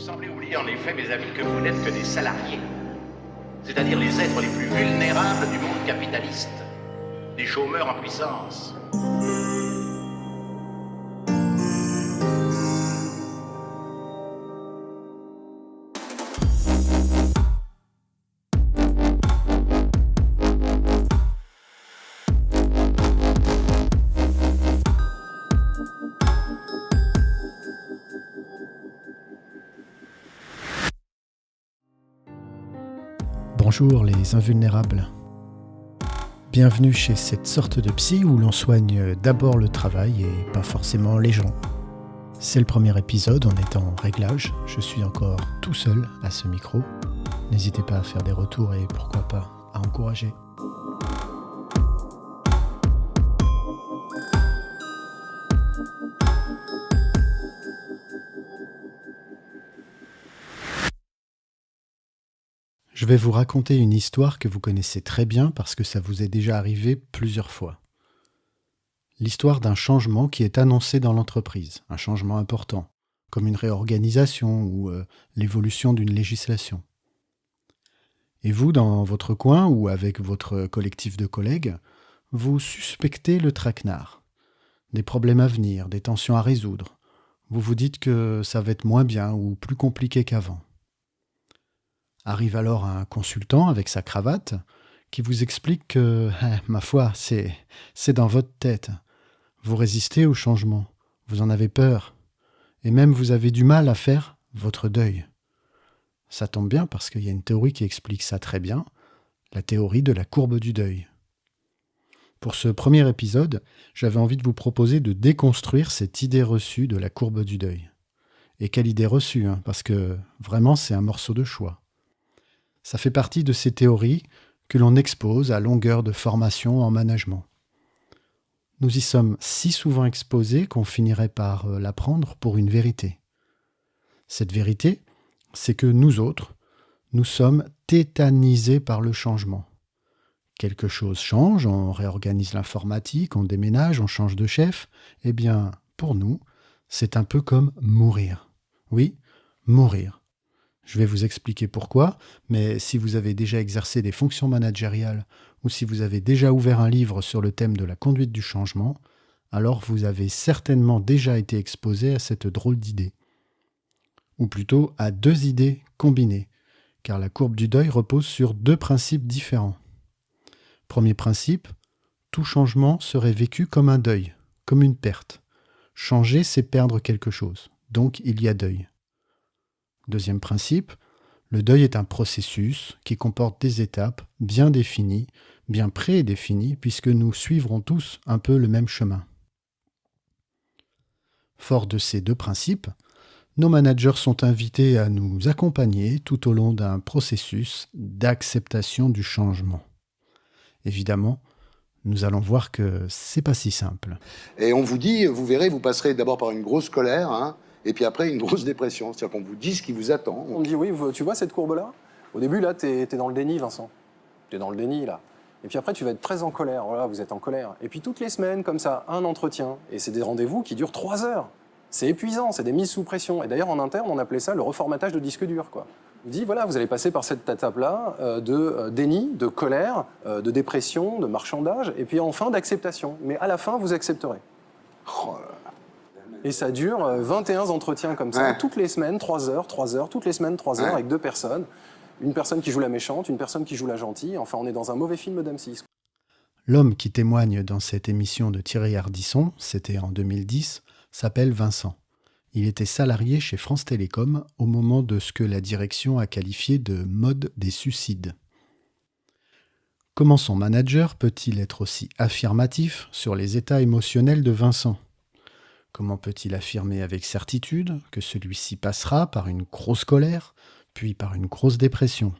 semblez oublier en effet, mes amis, que vous n'êtes que des salariés, c'est-à-dire les êtres les plus vulnérables du monde capitaliste, des chômeurs en puissance. Bonjour les invulnérables. Bienvenue chez cette sorte de psy où l'on soigne d'abord le travail et pas forcément les gens. C'est le premier épisode, on est en réglage, je suis encore tout seul à ce micro. N'hésitez pas à faire des retours et pourquoi pas à encourager. Je vais vous raconter une histoire que vous connaissez très bien parce que ça vous est déjà arrivé plusieurs fois. L'histoire d'un changement qui est annoncé dans l'entreprise, un changement important, comme une réorganisation ou l'évolution d'une législation. Et vous, dans votre coin ou avec votre collectif de collègues, vous suspectez le traquenard. Des problèmes à venir, des tensions à résoudre. Vous vous dites que ça va être moins bien ou plus compliqué qu'avant. Arrive alors un consultant avec sa cravate qui vous explique que, ma foi, c'est dans votre tête. Vous résistez au changement, vous en avez peur, et même vous avez du mal à faire votre deuil. Ça tombe bien parce qu'il y a une théorie qui explique ça très bien, la théorie de la courbe du deuil. Pour ce premier épisode, j'avais envie de vous proposer de déconstruire cette idée reçue de la courbe du deuil. Et quelle idée reçue, parce que vraiment c'est un morceau de choix. Ça fait partie de ces théories que l'on expose à longueur de formation en management. Nous y sommes si souvent exposés qu'on finirait par la prendre pour une vérité. Cette vérité, c'est que nous autres, nous sommes tétanisés par le changement. Quelque chose change, on réorganise l'informatique, on déménage, on change de chef. Eh bien, pour nous, c'est un peu comme mourir. Oui, mourir. Je vais vous expliquer pourquoi, mais si vous avez déjà exercé des fonctions managériales ou si vous avez déjà ouvert un livre sur le thème de la conduite du changement, alors vous avez certainement déjà été exposé à cette drôle d'idée. Ou plutôt à deux idées combinées, car la courbe du deuil repose sur deux principes différents. Premier principe, tout changement serait vécu comme un deuil, comme une perte. Changer, c'est perdre quelque chose, donc il y a deuil. Deuxième principe, le deuil est un processus qui comporte des étapes bien définies, bien prédéfinies, puisque nous suivrons tous un peu le même chemin. Fort de ces deux principes, nos managers sont invités à nous accompagner tout au long d'un processus d'acceptation du changement. Évidemment, nous allons voir que c'est pas si simple. Et on vous dit, vous verrez, vous passerez d'abord par une grosse colère, et puis après une grosse dépression. C'est-à-dire qu'on vous dit ce qui vous attend. On dit oui, tu vois cette courbe-là ? Au début, là, t'es dans le déni, Vincent. T'es dans le déni, là. Et puis après, tu vas être très en colère. Voilà, vous êtes en colère. Et puis toutes les semaines, comme ça, un entretien. Et c'est des rendez-vous qui durent 3 heures. C'est épuisant, c'est des mises sous pression. Et d'ailleurs, en interne, on appelait ça le reformatage de disque dur, quoi. On dit, voilà, vous allez passer par cette étape-là de déni, de colère, de dépression, de marchandage, et puis enfin d'acceptation. Mais à la fin, vous accepterez. Oh là là. Et ça dure 21 entretiens comme ça, toutes les semaines, 3 heures, toutes les semaines, 3 heures, avec 2 personnes. Une personne qui joue la méchante, une personne qui joue la gentille. Enfin, on est dans un mauvais film d'M6. L'homme qui témoigne dans cette émission de Thierry Ardisson, c'était en 2010, s'appelle Vincent. Il était salarié chez France Télécom au moment de ce que la direction a qualifié de mode des suicides. Comment son manager peut-il être aussi affirmatif sur les états émotionnels de Vincent ? Comment peut-il affirmer avec certitude que celui-ci passera par une grosse colère, puis par une grosse dépression ?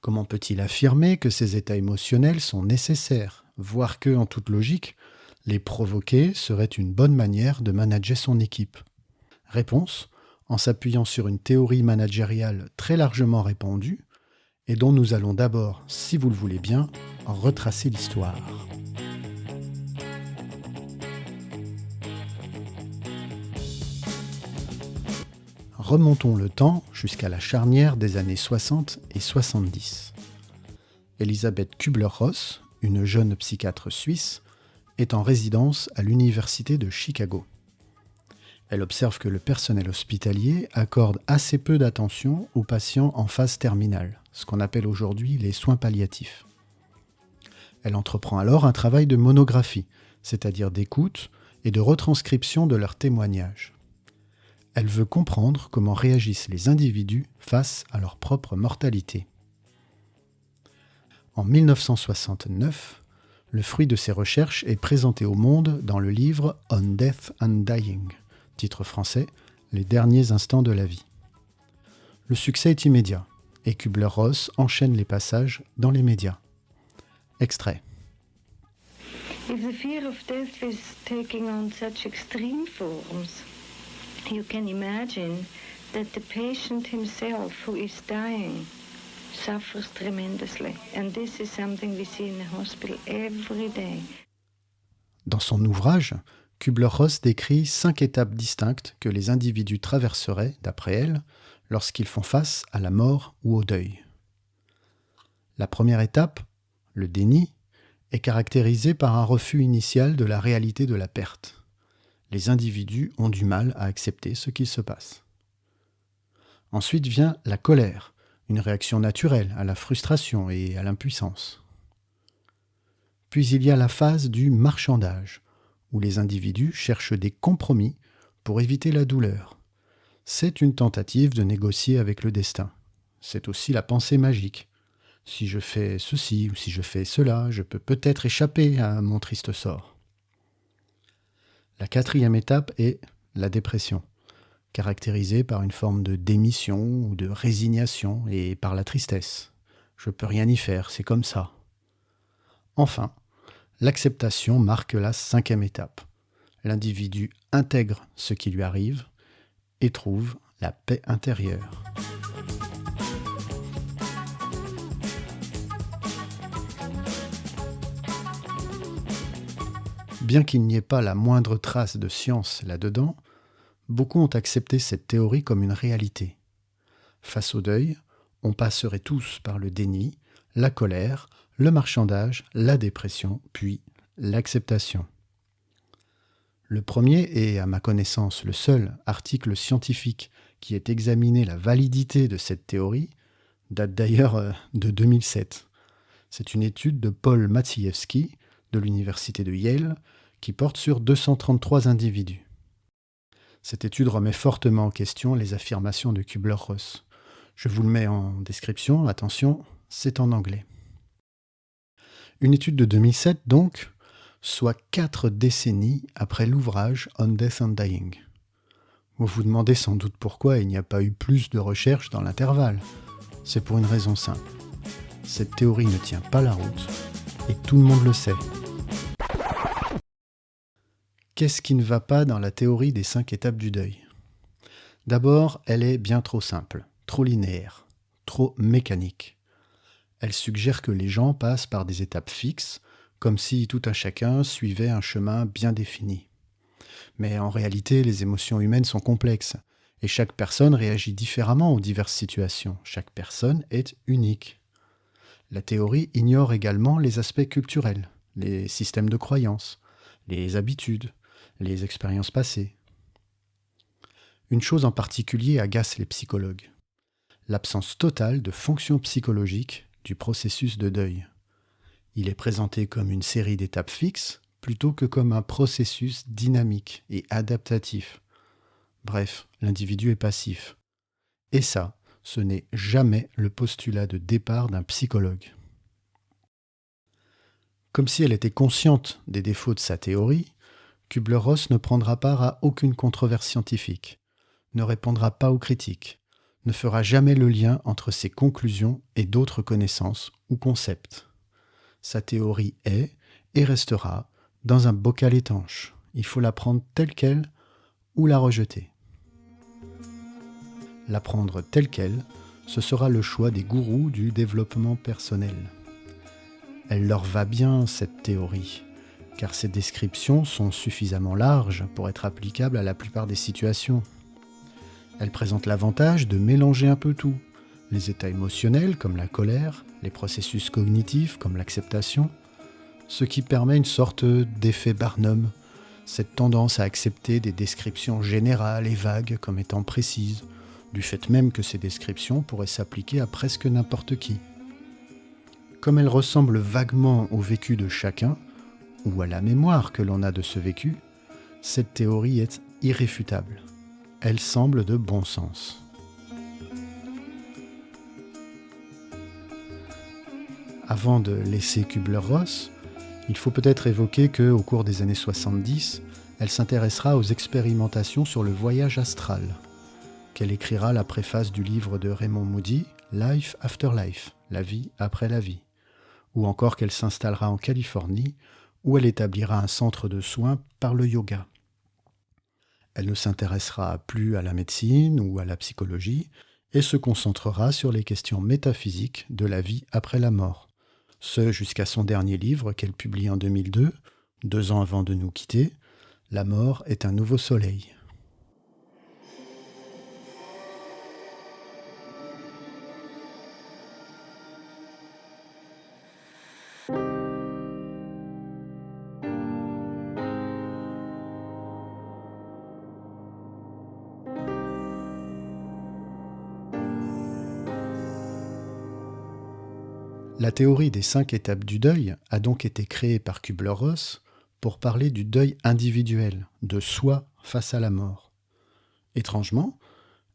Comment peut-il affirmer que ces états émotionnels sont nécessaires, voire que, en toute logique, les provoquer serait une bonne manière de manager son équipe ? Réponse, en s'appuyant sur une théorie managériale très largement répandue, et dont nous allons d'abord, si vous le voulez bien, retracer l'histoire. Remontons le temps jusqu'à la charnière des années 60 et 70. Elisabeth Kübler-Ross, une jeune psychiatre suisse, est en résidence à l'université de Chicago. Elle observe que le personnel hospitalier accorde assez peu d'attention aux patients en phase terminale, ce qu'on appelle aujourd'hui les soins palliatifs. Elle entreprend alors un travail de monographie, c'est-à-dire d'écoute et de retranscription de leurs témoignages. Elle veut comprendre comment réagissent les individus face à leur propre mortalité. En 1969, le fruit de ses recherches est présenté au monde dans le livre On Death and Dying, titre français « Les derniers instants de la vie ». Le succès est immédiat et Kübler-Ross enchaîne les passages dans les médias. Extrait. If the fear of death is taking on such extreme forms, you can imagine that the patient himself who is dying suffers tremendously. And this is something we see in the hospital every day. Dans son ouvrage, Kübler-Ross décrit 5 étapes distinctes que les individus traverseraient, d'après elle, lorsqu'ils font face à la mort ou au deuil. La première étape, le déni, est caractérisée par un refus initial de la réalité de la perte. Les individus ont du mal à accepter ce qu'il se passe. Ensuite vient la colère, une réaction naturelle à la frustration et à l'impuissance. Puis il y a la phase du marchandage, où les individus cherchent des compromis pour éviter la douleur. C'est une tentative de négocier avec le destin. C'est aussi la pensée magique. Si je fais ceci ou si je fais cela, je peux peut-être échapper à mon triste sort. La quatrième étape est la dépression, caractérisée par une forme de démission ou de résignation et par la tristesse. Je peux rien y faire, c'est comme ça. Enfin, l'acceptation marque la 5e étape. L'individu intègre ce qui lui arrive et trouve la paix intérieure. Bien qu'il n'y ait pas la moindre trace de science là-dedans, beaucoup ont accepté cette théorie comme une réalité. Face au deuil, on passerait tous par le déni, la colère, le marchandage, la dépression, puis l'acceptation. Le premier et, à ma connaissance, le seul article scientifique qui ait examiné la validité de cette théorie date d'ailleurs de 2007. C'est une étude de Paul Maciejewski de l'université de Yale qui porte sur 233 individus. Cette étude remet fortement en question les affirmations de Kübler-Ross. Je vous le mets en description, attention, c'est en anglais. Une étude de 2007 donc, soit 4 décennies après l'ouvrage On Death and Dying. Vous vous demandez sans doute pourquoi il n'y a pas eu plus de recherches dans l'intervalle. C'est pour une raison simple. Cette théorie ne tient pas la route, et tout le monde le sait. Qu'est-ce qui ne va pas dans la théorie des 5 étapes du deuil ? D'abord, elle est bien trop simple, trop linéaire, trop mécanique. Elle suggère que les gens passent par des étapes fixes, comme si tout un chacun suivait un chemin bien défini. Mais en réalité, les émotions humaines sont complexes, et chaque personne réagit différemment aux diverses situations. Chaque personne est unique. La théorie ignore également les aspects culturels, les systèmes de croyances, les habitudes, les expériences passées. Une chose en particulier agace les psychologues, l'absence totale de fonction psychologique du processus de deuil. Il est présenté comme une série d'étapes fixes plutôt que comme un processus dynamique et adaptatif. Bref, l'individu est passif. Et ça, ce n'est jamais le postulat de départ d'un psychologue. Comme si elle était consciente des défauts de sa théorie, Kübler-Ross ne prendra part à aucune controverse scientifique, ne répondra pas aux critiques, ne fera jamais le lien entre ses conclusions et d'autres connaissances ou concepts. Sa théorie est et restera dans un bocal étanche. Il faut la prendre telle qu'elle ou la rejeter. La prendre telle qu'elle, ce sera le choix des gourous du développement personnel. Elle leur va bien, cette théorie, car ces descriptions sont suffisamment larges pour être applicables à la plupart des situations. Elle présente l'avantage de mélanger un peu tout, les états émotionnels comme la colère, les processus cognitifs comme l'acceptation, ce qui permet une sorte d'effet Barnum, cette tendance à accepter des descriptions générales et vagues comme étant précises, du fait même que ces descriptions pourraient s'appliquer à presque n'importe qui. Comme elles ressemblent vaguement au vécu de chacun, ou à la mémoire que l'on a de ce vécu, cette théorie est irréfutable. Elle semble de bon sens. Avant de laisser Kübler-Ross, il faut peut-être évoquer qu'au cours des années 70, elle s'intéressera aux expérimentations sur le voyage astral, qu'elle écrira la préface du livre de Raymond Moody, Life After Life, la vie après la vie, ou encore qu'elle s'installera en Californie, où elle établira un centre de soins par le yoga. Elle ne s'intéressera plus à la médecine ou à la psychologie et se concentrera sur les questions métaphysiques de la vie après la mort. Ce jusqu'à son dernier livre qu'elle publie en 2002, 2 ans avant de nous quitter, La mort est un nouveau soleil. La théorie des 5 étapes du deuil a donc été créée par Kübler-Ross pour parler du deuil individuel, de soi face à la mort. Étrangement,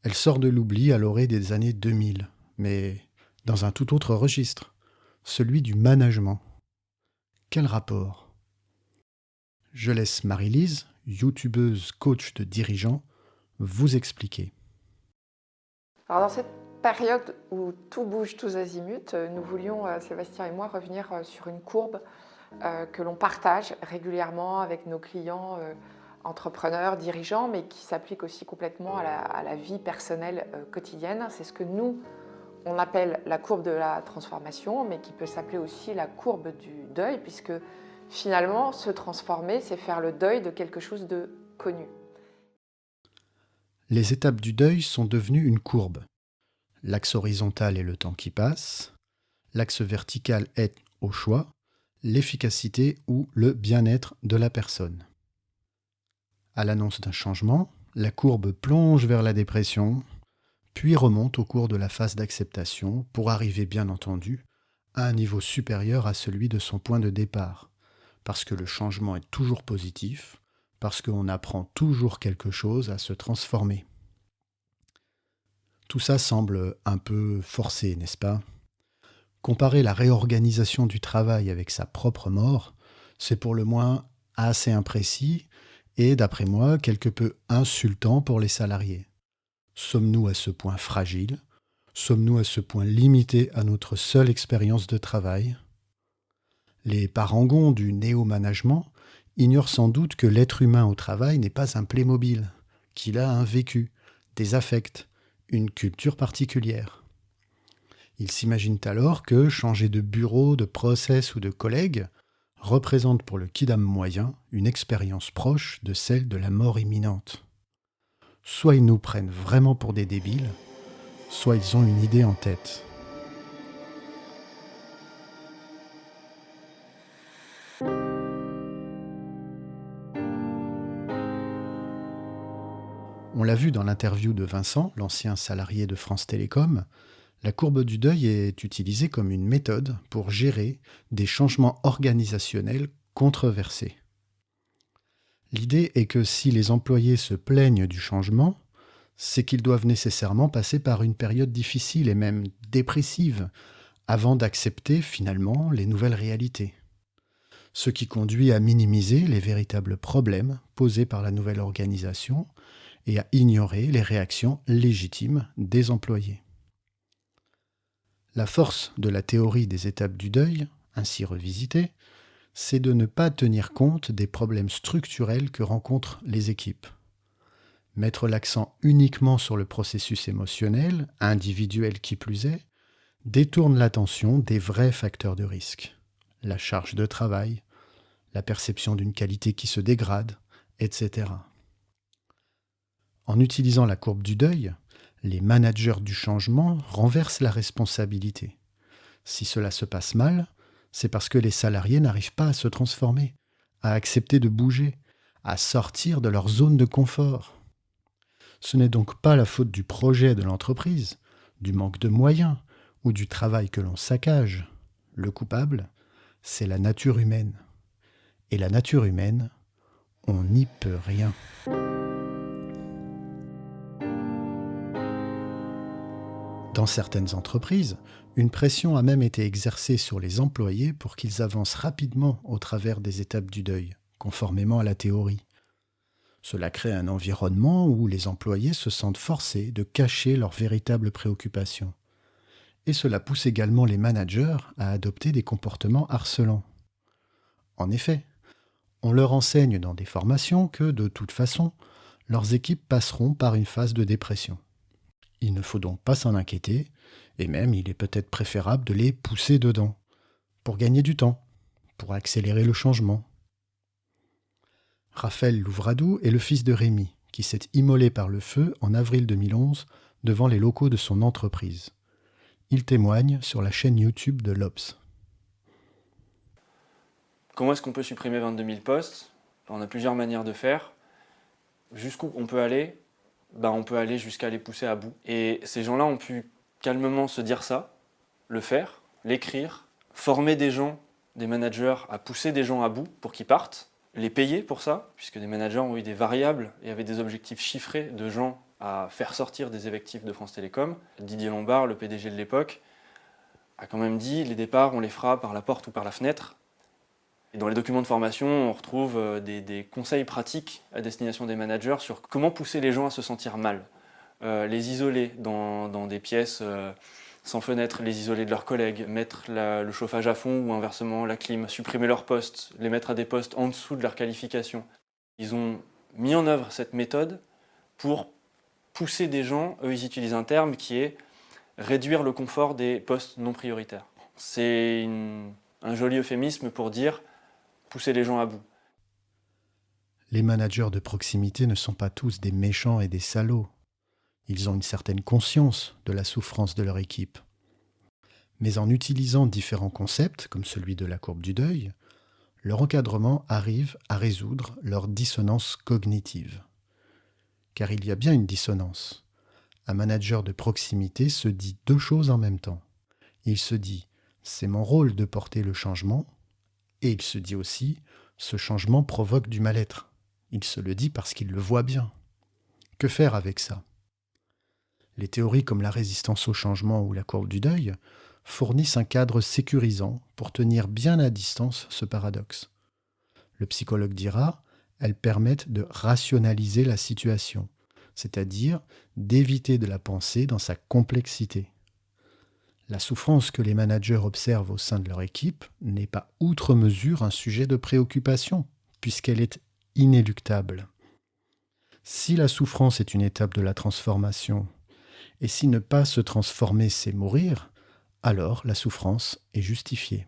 elle sort de l'oubli à l'orée des années 2000, mais dans un tout autre registre, celui du management. Quel rapport ? Je laisse Marie-Lise, youtubeuse coach de dirigeants, vous expliquer. Alors dans cette période où tout bouge tous azimuts, nous voulions, Sébastien et moi, revenir sur une courbe que l'on partage régulièrement avec nos clients entrepreneurs, dirigeants, mais qui s'applique aussi complètement à la vie personnelle quotidienne. C'est ce que nous, on appelle la courbe de la transformation, mais qui peut s'appeler aussi la courbe du deuil, puisque finalement, se transformer, c'est faire le deuil de quelque chose de connu. Les étapes du deuil sont devenues une courbe. L'axe horizontal est le temps qui passe, l'axe vertical est au choix, l'efficacité ou le bien-être de la personne. À l'annonce d'un changement, la courbe plonge vers la dépression, puis remonte au cours de la phase d'acceptation pour arriver bien entendu à un niveau supérieur à celui de son point de départ, parce que le changement est toujours positif, parce qu'on apprend toujours quelque chose à se transformer. Tout ça semble un peu forcé, n'est-ce pas ? Comparer la réorganisation du travail avec sa propre mort, c'est pour le moins assez imprécis et, d'après moi, quelque peu insultant pour les salariés. Sommes-nous à ce point fragiles ? Sommes-nous à ce point limités à notre seule expérience de travail ? Les parangons du néo-management ignorent sans doute que l'être humain au travail n'est pas un Playmobil, qu'il a un vécu, des affects, une culture particulière. Ils s'imaginent alors que changer de bureau, de process ou de collègue représente pour le kidam moyen une expérience proche de celle de la mort imminente. Soit ils nous prennent vraiment pour des débiles, soit ils ont une idée en tête. On l'a vu dans l'interview de Vincent, l'ancien salarié de France Télécom, la courbe du deuil est utilisée comme une méthode pour gérer des changements organisationnels controversés. L'idée est que si les employés se plaignent du changement, c'est qu'ils doivent nécessairement passer par une période difficile et même dépressive avant d'accepter finalement les nouvelles réalités. Ce qui conduit à minimiser les véritables problèmes posés par la nouvelle organisation et à ignorer les réactions légitimes des employés. La force de la théorie des étapes du deuil, ainsi revisitée, c'est de ne pas tenir compte des problèmes structurels que rencontrent les équipes. Mettre l'accent uniquement sur le processus émotionnel, individuel qui plus est, détourne l'attention des vrais facteurs de risque. La charge de travail, la perception d'une qualité qui se dégrade, etc. En utilisant la courbe du deuil, les managers du changement renversent la responsabilité. Si cela se passe mal, c'est parce que les salariés n'arrivent pas à se transformer, à accepter de bouger, à sortir de leur zone de confort. Ce n'est donc pas la faute du projet de l'entreprise, du manque de moyens ou du travail que l'on saccage. Le coupable, c'est la nature humaine. Et la nature humaine, on n'y peut rien. Dans certaines entreprises, une pression a même été exercée sur les employés pour qu'ils avancent rapidement au travers des étapes du deuil, conformément à la théorie. Cela crée un environnement où les employés se sentent forcés de cacher leurs véritables préoccupations. Et cela pousse également les managers à adopter des comportements harcelants. En effet, on leur enseigne dans des formations que, de toute façon, leurs équipes passeront par une phase de dépression. Il ne faut donc pas s'en inquiéter, et même il est peut-être préférable de les pousser dedans, pour gagner du temps, pour accélérer le changement. Raphaël Louvradou est le fils de Rémi, qui s'est immolé par le feu en avril 2011 devant les locaux de son entreprise. Il témoigne sur la chaîne YouTube de l'Obs. Comment est-ce qu'on peut supprimer 22 000 postes ? On a plusieurs manières de faire. Jusqu'où on peut aller ? On peut aller jusqu'à les pousser à bout. Et ces gens-là ont pu calmement se dire ça, le faire, l'écrire, former des gens, des managers à pousser des gens à bout pour qu'ils partent, les payer pour ça, puisque des managers ont eu des variables et avaient des objectifs chiffrés de gens à faire sortir des effectifs de France Télécom. Didier Lombard, le PDG de l'époque, a quand même dit « les départs, on les fera par la porte ou par la fenêtre ». Et dans les documents de formation, on retrouve des conseils pratiques à destination des managers sur comment pousser les gens à se sentir mal. Les isoler dans des pièces sans fenêtre, les isoler de leurs collègues, mettre le chauffage à fond ou inversement la clim, supprimer leurs postes, les mettre à des postes en dessous de leur qualification. Ils ont mis en œuvre cette méthode pour pousser des gens, eux ils utilisent un terme qui est réduire le confort des postes non prioritaires. C'est un joli euphémisme pour dire pousser les gens à bout. Les managers de proximité ne sont pas tous des méchants et des salauds. Ils ont une certaine conscience de la souffrance de leur équipe. Mais en utilisant différents concepts, comme celui de la courbe du deuil, leur encadrement arrive à résoudre leur dissonance cognitive. Car il y a bien une dissonance. Un manager de proximité se dit deux choses en même temps. Il se dit « c'est mon rôle de porter le changement » et il se dit aussi « ce changement provoque du mal-être ». Il se le dit parce qu'il le voit bien. Que faire avec ça ? Les théories comme la résistance au changement ou la courbe du deuil fournissent un cadre sécurisant pour tenir bien à distance ce paradoxe. Le psychologue dira « elles permettent de rationaliser la situation », c'est-à-dire d'éviter de la penser dans sa complexité. La souffrance que les managers observent au sein de leur équipe n'est pas outre mesure un sujet de préoccupation, puisqu'elle est inéluctable. Si la souffrance est une étape de la transformation, et si ne pas se transformer c'est mourir, alors la souffrance est justifiée.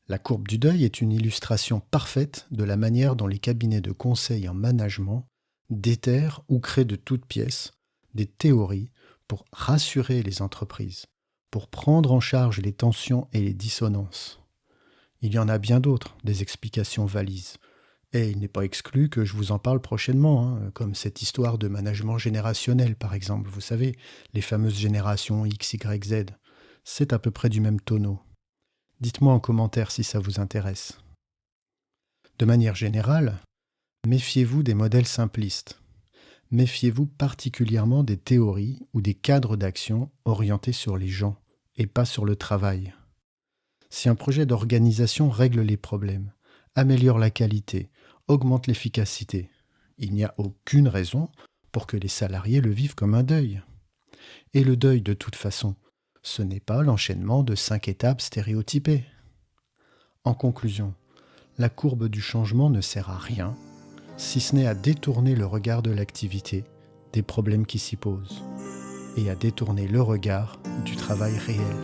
La courbe du deuil est une illustration parfaite de la manière dont les cabinets de conseil en management déterrent ou créent de toutes pièces des théories pour rassurer les entreprises, pour prendre en charge les tensions et les dissonances. Il y en a bien d'autres, des explications valises. Et il n'est pas exclu que je vous en parle prochainement, comme cette histoire de management générationnel, par exemple. Vous savez, les fameuses générations X, Y, Z. C'est à peu près du même tonneau. Dites-moi en commentaire si ça vous intéresse. De manière générale, méfiez-vous des modèles simplistes. Méfiez-vous particulièrement des théories ou des cadres d'action orientés sur les gens et pas sur le travail. Si un projet d'organisation règle les problèmes, améliore la qualité, augmente l'efficacité, il n'y a aucune raison pour que les salariés le vivent comme un deuil. Et le deuil, de toute façon, ce n'est pas l'enchaînement de 5 étapes stéréotypées. En conclusion, la courbe du changement ne sert à rien, si ce n'est à détourner le regard de l'activité des problèmes qui s'y posent, et à détourner le regard du travail réel.